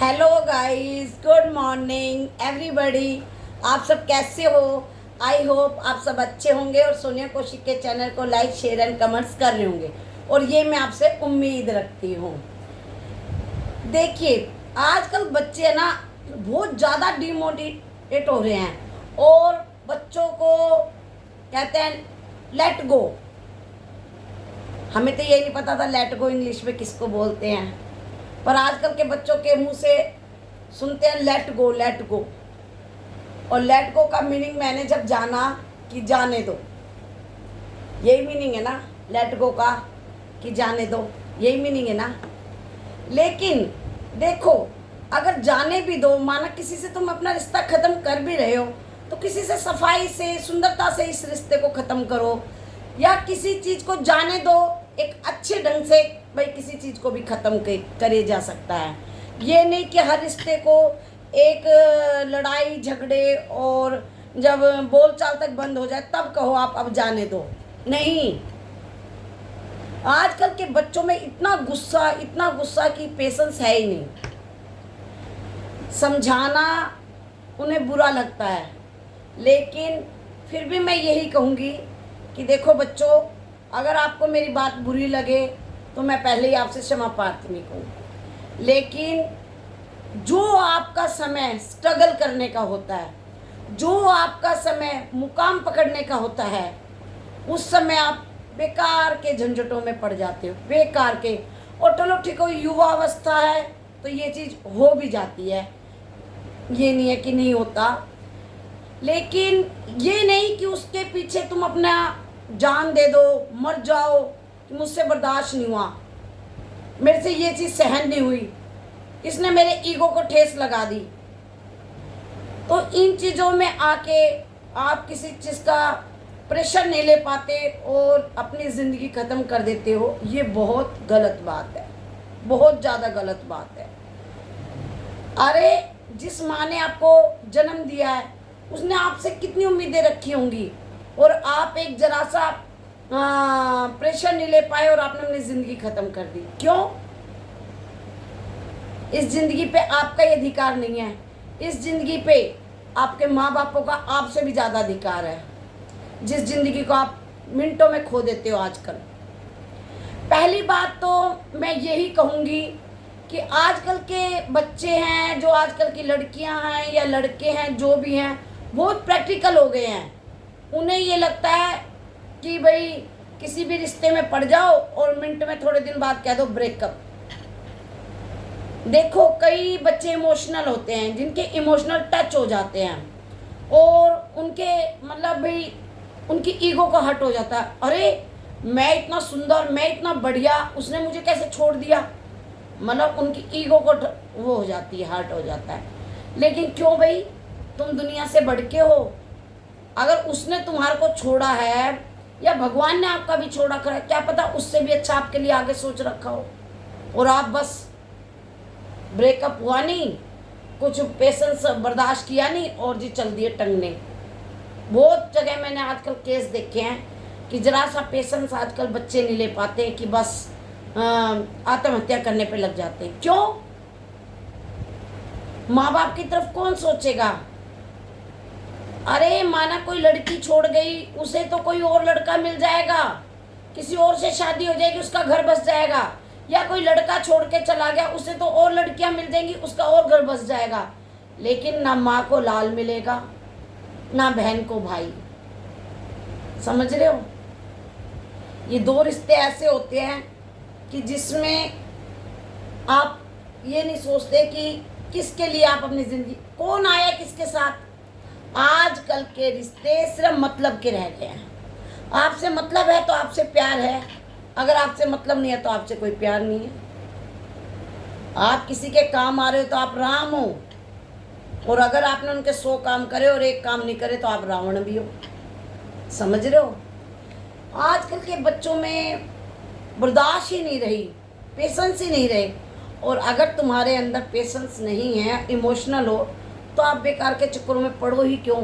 Hello guys, good morning everybody. आप सब कैसे हो? आई होप आप सब अच्छे होंगे और सोनिया कौशिक के चैनल को लाइक शेयर एंड कमेंट्स कर रहे होंगे, और ये मैं आपसे उम्मीद रखती हूँ। देखिए, आजकल बच्चे है ना बहुत ज़्यादा डिमोटिवेट हो रहे हैं, और बच्चों को कहते हैं लेट गो। हमें तो ये नहीं पता था लेट गो इंग्लिश में किसको बोलते हैं, पर आजकल के बच्चों के मुंह से सुनते हैं लेट गो लेट गो। और लेट गो का मीनिंग मैंने जब जाना कि जाने दो, यही मीनिंग है ना लेट गो का, कि जाने दो, यही मीनिंग है ना। लेकिन देखो, अगर जाने भी दो, माना किसी से तुम अपना रिश्ता ख़त्म कर भी रहे हो, तो किसी से सफाई से, सुंदरता से इस रिश्ते को ख़त्म करो, या किसी चीज़ को जाने दो एक अच्छे ढंग से। भाई किसी चीज़ को भी ख़त्म करे जा सकता है। ये नहीं कि हर रिश्ते को एक लड़ाई झगड़े और जब बोलचाल तक बंद हो जाए तब कहो आप अब जाने दो। नहीं, आजकल के बच्चों में इतना गुस्सा कि पेशेंस है ही नहीं। समझाना उन्हें बुरा लगता है, लेकिन फिर भी मैं यही कहूँगी कि देखो बच्चों, अगर आपको मेरी बात बुरी लगे तो मैं पहले ही आपसे क्षमा प्रार्थना कहूँ। लेकिन जो आपका समय स्ट्रगल करने का होता है, जो आपका समय मुकाम पकड़ने का होता है, उस समय आप बेकार के झंझटों में पड़ जाते हो, बेकार के। और चलो ठीक हो, युवा अवस्था है तो ये चीज़ हो भी जाती है, ये नहीं है कि नहीं होता। लेकिन ये नहीं कि उसके पीछे तुम अपना जान दे दो, मर जाओ कि मुझसे बर्दाश्त नहीं हुआ, मेरे से ये चीज़ सहन नहीं हुई, इसने मेरे ईगो को ठेस लगा दी। तो इन चीज़ों में आके आप किसी चीज़ का प्रेशर नहीं ले पाते और अपनी ज़िंदगी ख़त्म कर देते हो। ये बहुत गलत बात है, बहुत ज़्यादा गलत बात है। अरे जिस माँ ने आपको जन्म दिया है, उसने आपसे कितनी उम्मीदें रखी होंगी, और आप एक जरा सा प्रेशर नहीं ले पाए और आपने अपनी ज़िंदगी ख़त्म कर दी। क्यों? इस ज़िंदगी पे आपका ये अधिकार नहीं है। इस ज़िंदगी पे आपके माँ बापों का आपसे भी ज़्यादा अधिकार है, जिस ज़िंदगी को आप मिनटों में खो देते हो आजकल। पहली बात तो मैं यही कहूँगी कि आजकल के बच्चे हैं, जो आजकल की लड़कियां हैं या लड़के हैं, जो भी हैं, बहुत प्रैक्टिकल हो गए हैं। उन्हें ये लगता है कि भाई किसी भी रिश्ते में पड़ जाओ और मिनट में, थोड़े दिन बाद कह दो ब्रेकअप। देखो, कई बच्चे इमोशनल होते हैं, जिनके इमोशनल टच हो जाते हैं और उनके मतलब भाई उनकी ईगो का हर्ट हो जाता है। अरे मैं इतना सुंदर, मैं इतना बढ़िया, उसने मुझे कैसे छोड़ दिया, मतलब उनकी ईगो को वो हो जाती है, हर्ट हो जाता है। लेकिन क्यों भाई, तुम दुनिया से बढ़ के हो। अगर उसने तुम्हारे को छोड़ा है या भगवान ने आपका भी छोड़ा कर, क्या पता उससे भी अच्छा आपके लिए आगे सोच रखा हो, और आप बस ब्रेकअप हुआ नहीं, कुछ पेशेंस बर्दाश्त किया नहीं और जी चल दिए टंगने। बहुत जगह मैंने आजकल केस देखे हैं कि जरा सा पेशेंस आजकल बच्चे नहीं ले पाते, कि बस आत्महत्या करने पे लग जाते हैं। क्यों? माँ बाप की तरफ कौन सोचेगा? अरे माना कोई लड़की छोड़ गई, उसे तो कोई और लड़का मिल जाएगा, किसी और से शादी हो जाएगी, उसका घर बस जाएगा। या कोई लड़का छोड़ के चला गया, उसे तो और लड़कियां मिल जाएंगी, उसका और घर बस जाएगा। लेकिन ना माँ को लाल मिलेगा, ना बहन को भाई। समझ रहे हो? ये दो रिश्ते ऐसे होते हैं कि जिसमें आप ये नहीं सोचते कि किसके लिए आप अपनी ज़िंदगी, कौन आया किसके साथ। आजकल के रिश्ते सिर्फ मतलब के रह गए हैं। आपसे मतलब है तो आपसे प्यार है, अगर आपसे मतलब नहीं है तो आपसे कोई प्यार नहीं है। आप किसी के काम आ रहे हो तो आप राम हो, और अगर आपने उनके 100 काम करे और एक काम नहीं करे तो आप रावण भी हो। समझ रहे हो? आजकल के बच्चों में बर्दाश्त ही नहीं रही, पेशेंस ही नहीं रहे। और अगर तुम्हारे अंदर पेशेंस नहीं है, इमोशनल हो, तो आप बेकार के चक्करों में पड़ो ही क्यों?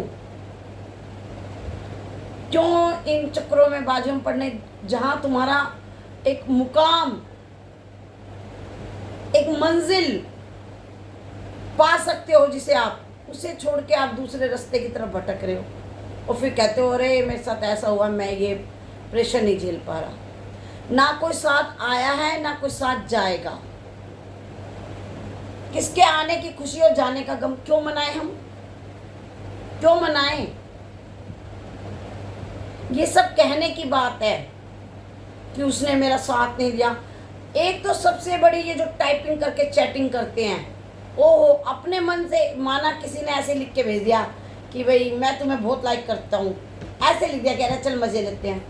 क्यों इन चक्करों में बाजू में पड़ने, जहाँ तुम्हारा एक मुकाम, एक मंजिल पा सकते हो जिसे आप, उसे छोड़ के आप दूसरे रास्ते की तरफ भटक रहे हो और फिर कहते हो अरे मेरे साथ ऐसा हुआ, मैं ये प्रेशर नहीं झेल पा रहा। ना कोई साथ आया है ना कोई साथ जाएगा। किसके आने की खुशी और जाने का गम क्यों मनाएं हम, क्यों मनाएं? ये सब कहने की बात है कि उसने मेरा साथ नहीं दिया। एक तो सबसे बड़ी ये जो टाइपिंग करके चैटिंग करते हैं, ओहो, अपने मन से माना किसी ने ऐसे लिख के भेज दिया कि भाई मैं तुम्हें बहुत लाइक करता हूँ, ऐसे लिख दिया, कह रहा चल मजे लेते हैं,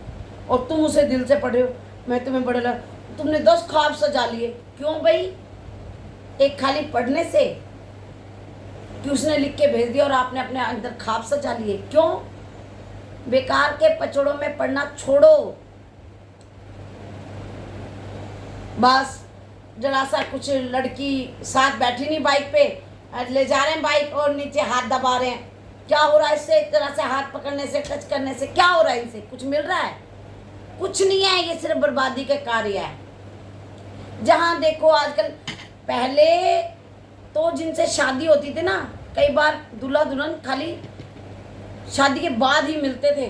और तुम उसे दिल से पढ़ रहे हो मैं तुम्हें बड़ा तुमने 10 ख्वाब सजा लिए। क्यों भाई? एक खाली पढ़ने से कि उसने लिख के भेज दिया और आपने अपने अंदर ख्वाब सजा लिए। क्यों? बेकार के पचड़ों में पढ़ना छोड़ो। बस जरा सा कुछ लड़की साथ बैठी नहीं बाइक पे, ले जा रहे हैं बाइक और नीचे हाथ दबा रहे हैं, क्या हो रहा है इससे? एक तरह से हाथ पकड़ने से, टच करने से क्या हो रहा है? इनसे कुछ मिल रहा है? कुछ नहीं है, ये सिर्फ बर्बादी के कार्य है। जहाँ देखो आजकल, पहले तो जिनसे शादी होती थी ना, कई बार दूल्हा दुल्हन खाली शादी के बाद ही मिलते थे,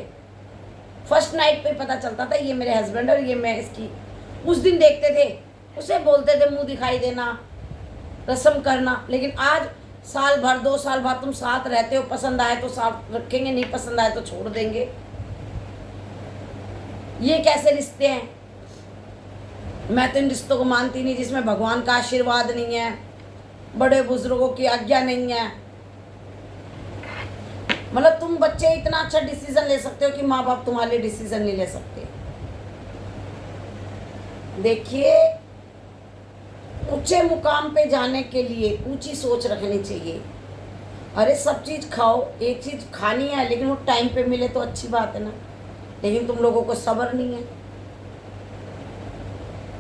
फर्स्ट नाइट पे पता चलता था ये मेरे हस्बैंड और ये मैं इसकी। उस दिन देखते थे, उसे बोलते थे मुंह दिखाई देना, रस्म करना। लेकिन आज साल भर 2 साल बाद तुम साथ रहते हो, पसंद आए तो साथ रखेंगे, नहीं पसंद आए तो छोड़ देंगे। ये कैसे रिश्ते हैं? मैं तो इन रिश्तों को मानती नहीं जिसमें भगवान का आशीर्वाद नहीं है, बड़े बुजुर्गों की आज्ञा नहीं है। मतलब तुम बच्चे इतना अच्छा डिसीजन ले सकते हो कि माँ बाप तुम्हारे लिए डिसीजन नहीं ले सकते। देखिए, ऊंचे मुकाम पे जाने के लिए ऊंची सोच रखनी चाहिए। अरे सब चीज़ खाओ, एक चीज़ खानी है लेकिन वो टाइम पे मिले तो अच्छी बात है ना। लेकिन तुम लोगों को सब्र नहीं है।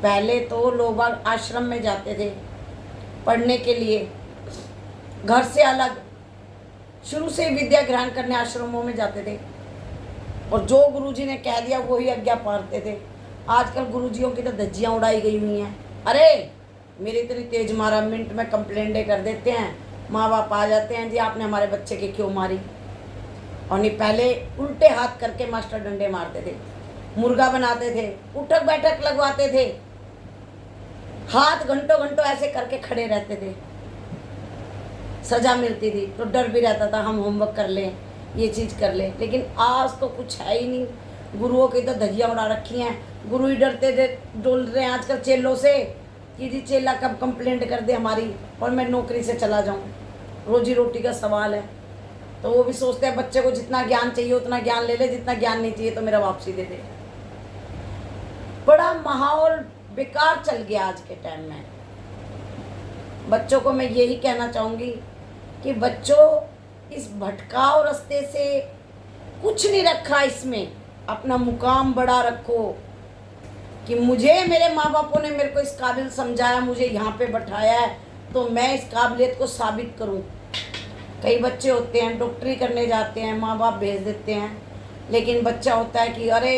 पहले तो लोग आश्रम में जाते थे पढ़ने के लिए, घर से अलग, शुरू से विद्या ग्रहण करने आश्रमों में जाते थे, और जो गुरुजी ने कह दिया वही आज्ञा पालते थे। आजकल गुरुजियों की तो धज्जियाँ उड़ाई गई हुई हैं। अरे मेरी इतनी तेज मारा, मिनट में कंप्लेंटें कर देते हैं, माँ बाप आ जाते हैं, जी आपने हमारे बच्चे की क्यों मारी। और नहीं, पहले उल्टे हाथ करके मास्टर डंडे मारते थे, मुर्गा बनाते थे, उठक बैठक लगवाते थे, हाथ घंटों घंटों ऐसे करके खड़े रहते थे, सजा मिलती थी तो डर भी रहता था हम होमवर्क कर लें, ये चीज़ कर लें। लेकिन आज तो कुछ है ही नहीं। गुरुओं की तो धज्जियाँ उड़ा रखी हैं। गुरु ही डरते थे, डोल रहे हैं आजकल चेलों से कि जी चेला कब कंप्लेंट कर दे हमारी और मैं नौकरी से चला जाऊँ। रोजी रोटी का सवाल है, तो वो भी सोचते हैं बच्चे को जितना ज्ञान चाहिए उतना ज्ञान ले ले, जितना ज्ञान नहीं चाहिए तो मेरा वापसी दे दे। बड़ा माहौल बेकार चल गया आज के टाइम में। बच्चों को मैं यही कहना चाहूँगी कि बच्चों, इस भटकाव रास्ते से कुछ नहीं रखा, इसमें अपना मुकाम बड़ा रखो कि मुझे मेरे माँ बापों ने मेरे को इस काबिल समझाया, मुझे यहाँ पे बैठाया है, तो मैं इस काबिलियत को साबित करूँ। कई बच्चे होते हैं डॉक्टरी करने जाते हैं, माँ बाप भेज देते हैं, लेकिन बच्चा होता है कि अरे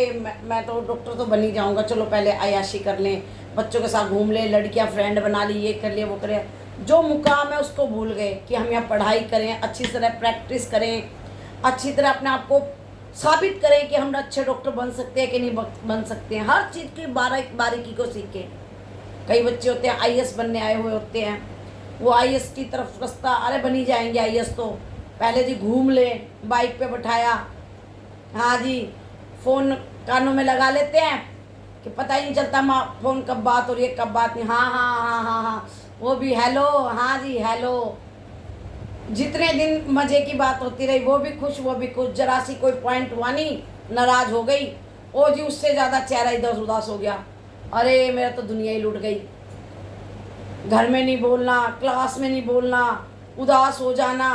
मैं तो डॉक्टर तो बन ही जाऊँगा, चलो पहले अय्याशी कर लें, बच्चों के साथ घूम लें, लड़कियाँ फ्रेंड बना ली, ये कर लिया वो करें। जो मुकाम है उसको भूल गए कि हम यहाँ पढ़ाई करें, अच्छी तरह प्रैक्टिस करें, अच्छी तरह अपने आप को साबित करें कि हम अच्छे डॉक्टर बन सकते हैं कि नहीं बन सकते हैं। हर चीज़ की बारीकी को सीखें। कई बच्चे होते हैं आईएएस बनने आए हुए होते हैं, वो आईएएस की तरफ रास्ता, अरे बनी जाएंगे आईएएस तो पहले जी घूम ले, बाइक पे बैठाया, हाँ जी, फ़ोन कानों में लगा लेते हैं कि पता ही नहीं चलता माँ फ़ोन कब बात हो रही है कब बात नहीं, हाँ हाँ हाँ हाँ हाँ, वो भी हेलो, हाँ जी हेलो। जितने दिन मज़े की बात होती रही, वो भी खुश वो भी खुश। जरा सी कोई पॉइंट हुआ नहीं, नाराज़ हो गई, ओ जी उससे ज़्यादा चेहरा इधर उदास हो गया, अरे मेरा तो दुनिया ही लुट गई। घर में नहीं बोलना, क्लास में नहीं बोलना, उदास हो जाना,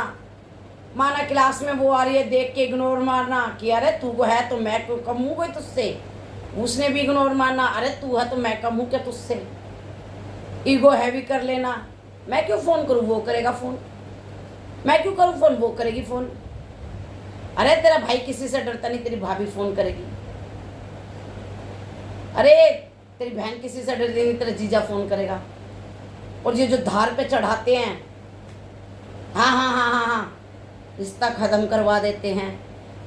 माना क्लास में वो आ रही है देख के इग्नोर मारना कि अरे तू को है तो मैं क्यों कम हूँ कोई तुझसे, उसने भी इग्नोर मारना, अरे तू है तो मैं कम हूँ क्या तुझसे। ईगो हैवी कर लेना, मैं क्यों फ़ोन करूँ वो करेगा फ़ोन, मैं क्यों करूँ फ़ोन वो करेगी फ़ोन, अरे तेरा भाई किसी से डरता नहीं तेरी भाभी फ़ोन करेगी, अरे तेरी बहन किसी से डरती नहीं तेरा जीजा फ़ोन करेगा। और ये जो धार पे चढ़ाते हैं हाँ हाँ हाँ हाँ हाँ, रिश्ता ख़त्म करवा देते हैं।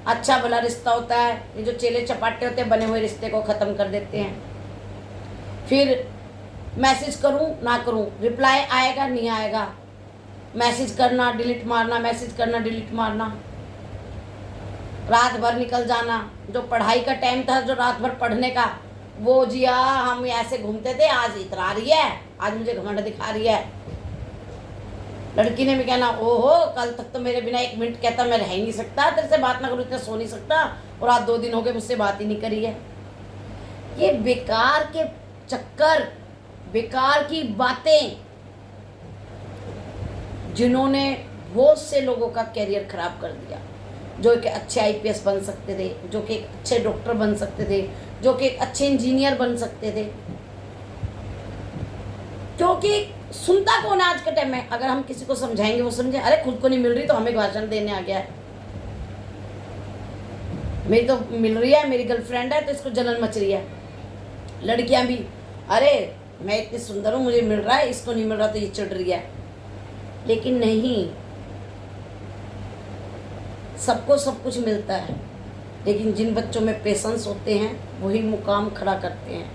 अच्छा भला रिश्ता होता है, ये जो चेले चपाटे होते हैं बने हुए रिश्ते को ख़त्म कर देते हैं। फिर मैसेज करूं ना करूं, रिप्लाई आएगा नहीं आएगा, मैसेज करना डिलीट मारना, मैसेज करना डिलीट मारना, रात भर निकल जाना। जो पढ़ाई का टाइम था, जो रात भर पढ़ने का, वो जिया हम ऐसे घूमते थे, आज इतरा रही है, आज मुझे घमंड दिखा रही है। लड़की ने भी कहना ओहो कल तक तो मेरे बिना 1 मिनट कहता मैं रह ही नहीं सकता, तेरे से बात ना करूँ इतना सो नहीं सकता, और आज 2 दिन हो गए मुझसे बात ही नहीं करी है। ये बेकार के चक्कर, बेकार की बातें, जिन्होंने बहुत से लोगों का कैरियर खराब कर दिया। जो कि अच्छे आईपीएस बन सकते थे, जो कि एक अच्छे डॉक्टर बन सकते थे, जो कि एक अच्छे इंजीनियर बन सकते थे। क्योंकि सुनता कौन है आज के टाइम में? अगर हम किसी को समझाएंगे वो समझे, अरे खुद को नहीं मिल रही तो हमें भाषण देने आ गया है। मेरी तो मिल रही है, मेरी गर्लफ्रेंड है तो इसको जलन मच रही है। लड़कियां भी, अरे मैं इतनी सुंदर हूँ मुझे मिल रहा है, इसको नहीं मिल रहा तो ये चिढ़ रही है। लेकिन नहीं, सबको सब कुछ मिलता है, लेकिन जिन बच्चों में पेशेंस होते हैं वही मुकाम खड़ा करते हैं,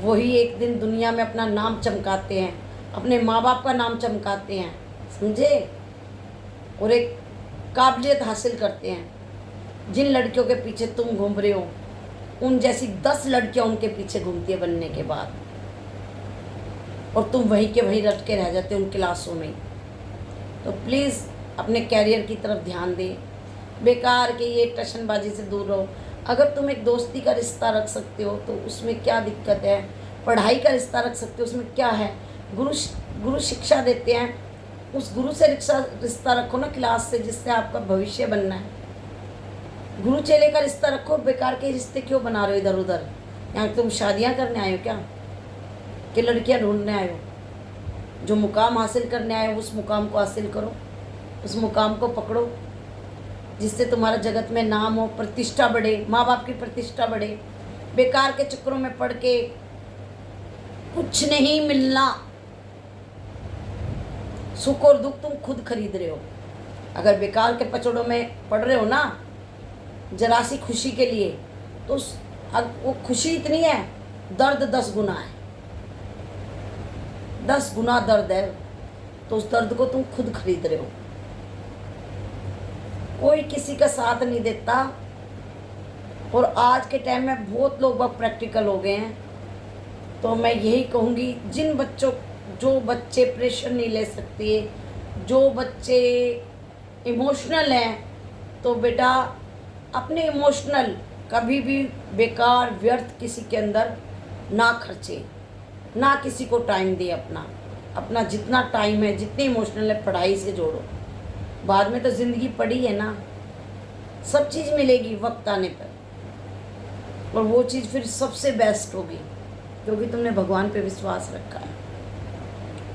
वही एक दिन दुनिया में अपना नाम चमकाते हैं, अपने माँ बाप का नाम चमकाते हैं, समझे, और एक काबिलियत हासिल करते हैं। जिन लड़कियों के पीछे तुम घूम रहे हो, उन जैसी 10 लड़कियां उनके पीछे घूमती है बनने के बाद, और तुम वहीं के वहीं रट के रह जाते हो उन क्लासों में। तो प्लीज़ अपने कैरियर की तरफ ध्यान दें, बेकार के ये टशनबाजी से दूर रहो। अगर तुम एक दोस्ती का रिश्ता रख सकते हो तो उसमें क्या दिक्कत है, पढ़ाई का रिश्ता रख सकते हो उसमें क्या है। गुरु शिक्षा देते हैं, उस गुरु से रिश्ता रखो ना, क्लास से, जिससे आपका भविष्य बनना है। गुरु चेले का रिश्ता रखो, बेकार के रिश्ते क्यों बना रहे हो इधर उधर? यहाँ तुम शादियाँ करने आए हो क्या, कि लड़कियाँ ढूंढने आए हो? जो मुकाम हासिल करने आए हो उस मुकाम को हासिल करो, उस मुकाम को पकड़ो, जिससे तुम्हारा जगत में नाम हो, प्रतिष्ठा बढ़े, माँ बाप की प्रतिष्ठा बढ़े। बेकार के चक्करों में पढ़ के कुछ नहीं मिलना। सुख और दुख तुम खुद खरीद रहे हो। अगर बेकार के पचड़ों में पढ़ रहे हो ना, जरा सी खुशी के लिए, तो वो खुशी इतनी है, दर्द 10 गुना है, 10 गुना दर्द है। तो उस दर्द को तुम खुद खरीद रहे हो। कोई किसी का साथ नहीं देता, और आज के टाइम में बहुत लोग बहुत प्रैक्टिकल हो गए हैं। तो मैं यही कहूँगी, जो बच्चे प्रेशर नहीं ले सकते, जो बच्चे इमोशनल हैं, तो बेटा अपने इमोशनल कभी भी बेकार व्यर्थ किसी के अंदर ना खर्चे, ना किसी को टाइम दे। अपना जितना टाइम है, जितने इमोशनल है, पढ़ाई से जोड़ो। बाद में तो ज़िंदगी पड़ी है ना, सब चीज़ मिलेगी वक्त आने पर, और वो चीज़ फिर सबसे बेस्ट होगी, क्योंकि तुमने भगवान पे विश्वास रखा है।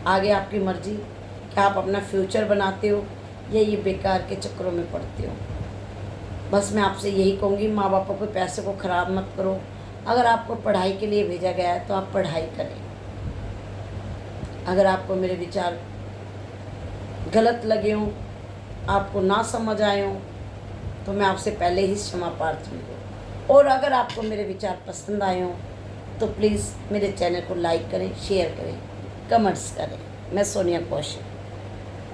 आगे आपकी मर्जी कि आप अपना फ्यूचर बनाते हो या ये बेकार के चक्करों में पड़ते हो। बस मैं आपसे यही कहूँगी, माँ बापों के पैसे को ख़राब मत करो। अगर आपको पढ़ाई के लिए भेजा गया है तो आप पढ़ाई करें। अगर आपको मेरे विचार गलत लगे हों, आपको ना समझ आए हों, तो मैं आपसे पहले ही क्षमा प्रार्थी हूँ। और अगर आपको मेरे विचार पसंद आए हों तो प्लीज़ मेरे चैनल को लाइक करें, शेयर करें, कमेंट्स करें। मैं सोनिया कौशिक।